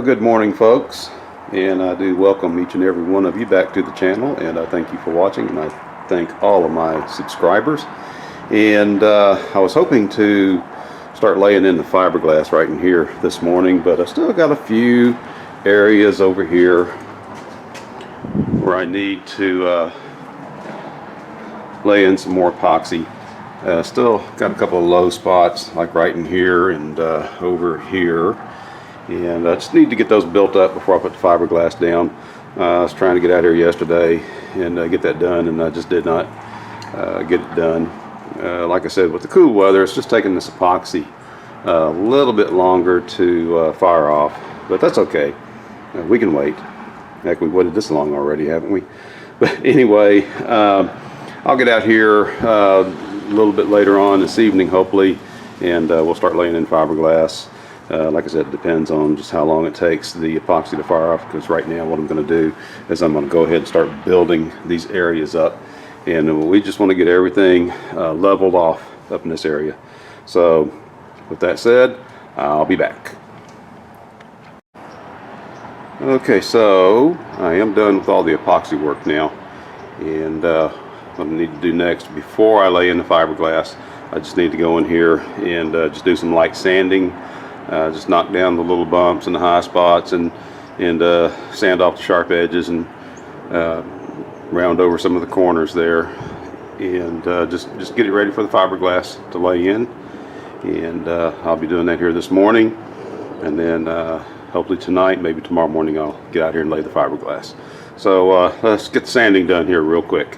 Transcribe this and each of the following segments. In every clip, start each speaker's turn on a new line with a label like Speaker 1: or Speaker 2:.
Speaker 1: Well, good morning, folks, and I do welcome each and every one of you back to the channel, and I thank you for watching, and I thank all of my subscribers. And I was hoping to start laying in the fiberglass right in here this morning, but I still got a few areas over here where I need to lay in some more epoxy. Still got a couple of low spots, like right in here and over here. And I just need to get those built up before I put the fiberglass down. I was trying to get out here yesterday and get that done, and I just did not get it done. Like I said, with the cool weather, it's just taking this epoxy a little bit longer to fire off, but that's okay. We can wait. Heck, we've waited this long already, haven't we? But anyway, I'll get out here a little bit later on this evening, hopefully, and we'll start laying in fiberglass. Like I said, it depends on just how long it takes the epoxy to fire off, because right now what I'm going to do is I'm going to go ahead and start building these areas up, and we just want to get everything leveled off up in this area. So with that said, I'll be back. Okay, so I am done with all the epoxy work now, and what I need to do next before I lay in the fiberglass, I just need to go in here and just do some light sanding. Just knock down the little bumps and the high spots, and sand off the sharp edges, and round over some of the corners there, and just get it ready for the fiberglass to lay in. And I'll be doing that here this morning, and then hopefully tonight, maybe tomorrow morning, I'll get out here and lay the fiberglass. So let's get the sanding done here real quick.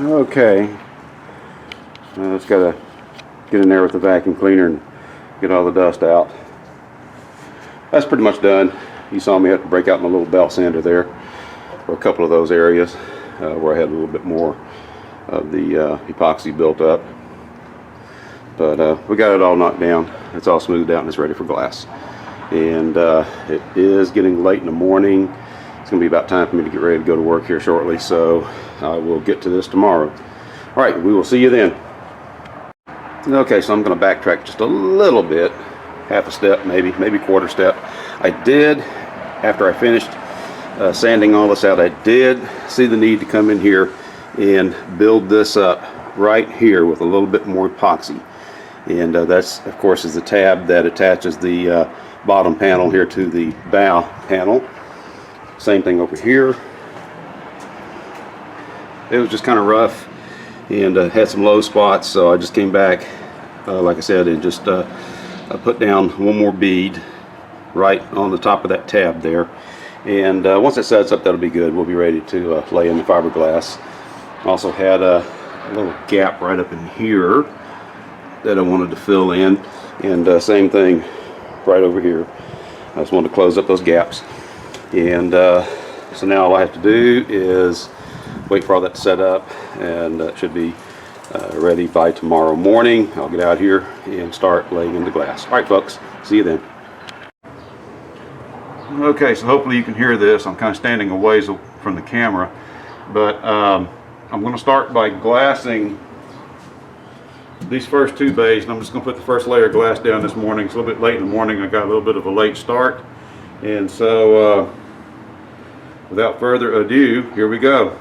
Speaker 1: Okay, just gotta get in there with the vacuum cleaner and get all the dust out. That's pretty much done. You saw me have to break out my little belt sander there for a couple of those areas where I had a little bit more of the epoxy built up. But we got it all knocked down. It's all smoothed out and it's ready for glass. And it is getting late in the morning. It's going to be about time for me to get ready to go to work here shortly, so I will get to this tomorrow. All right, we will see you then. Okay, so I'm going to backtrack just a little bit, half a step, maybe quarter step. I did, after I finished sanding all this out, I did see the need to come in here and build this up right here with a little bit more epoxy. And that's, of course, is the tab that attaches the bottom panel here to the bow panel. Same thing over here. It was just kind of rough and had some low spots, so I just came back, like I said, and just put down one more bead right on the top of that tab there. And once it sets up, that'll be good. We'll be ready to lay in the fiberglass. Also had a little gap right up in here that I wanted to fill in, and same thing right over here. I just wanted to close up those gaps. And So now all I have to do is wait for all that to set up, and it should be ready by tomorrow morning. I'll get out here and start laying in the glass. All right, folks, see you then. Okay, so hopefully you can hear this. I'm kind of standing a ways from the camera, but I'm going to start by glassing these first 2 bays, and I'm just going to put the first layer of glass down this morning. It's a little bit late in the morning. I got a little bit of a late start, and so without further ado, here we go.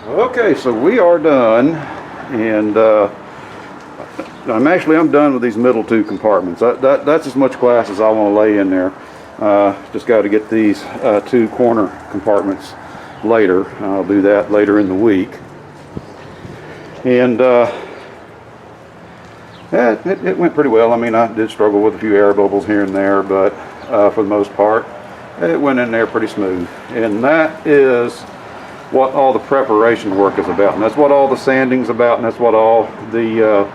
Speaker 1: Okay, so we are done, and I'm done with these middle 2 compartments. That's as much glass as I want to lay in there. Just got to get these 2 corner compartments later. I'll do that later in the week. And yeah, it went pretty well. I mean, I did struggle with a few air bubbles here and there, but for the most part, it went in there pretty smooth. And that is what all the preparation work is about, and that's what all the sanding's about, and that's what all the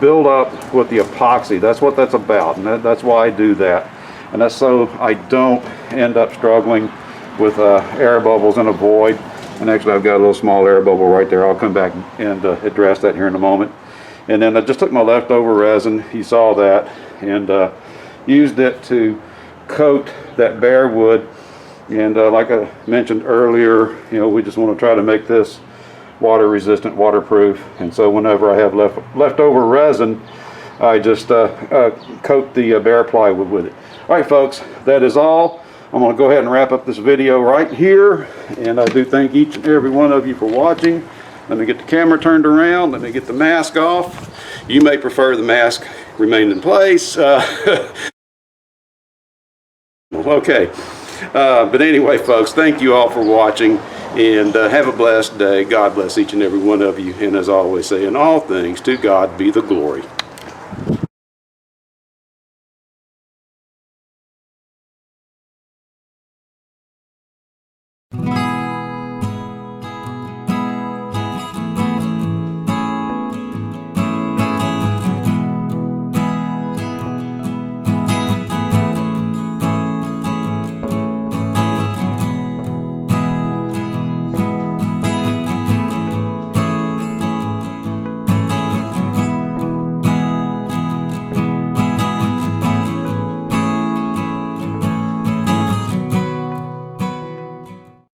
Speaker 1: build up with the epoxy, that's what that's about, and that's why I do that. And that's so I don't end up struggling with air bubbles in a void. And actually I've got a little small air bubble right there. I'll come back and address that here in a moment. And then I just took my leftover resin, you saw that, and used it to coat that bare wood. And like I mentioned earlier, you know, we just want to try to make this water resistant, waterproof. And so whenever I have leftover resin, I just coat the bare plywood with it. All right, folks, that is all. I'm going to go ahead and wrap up this video right here. And I do thank each and every one of you for watching. Let me get the camera turned around. Let me get the mask off. You may prefer the mask remain in place. Okay. But anyway, folks, thank you all for watching, and have a blessed day. God bless each and every one of you. And as I always say, in all things, to God be the glory.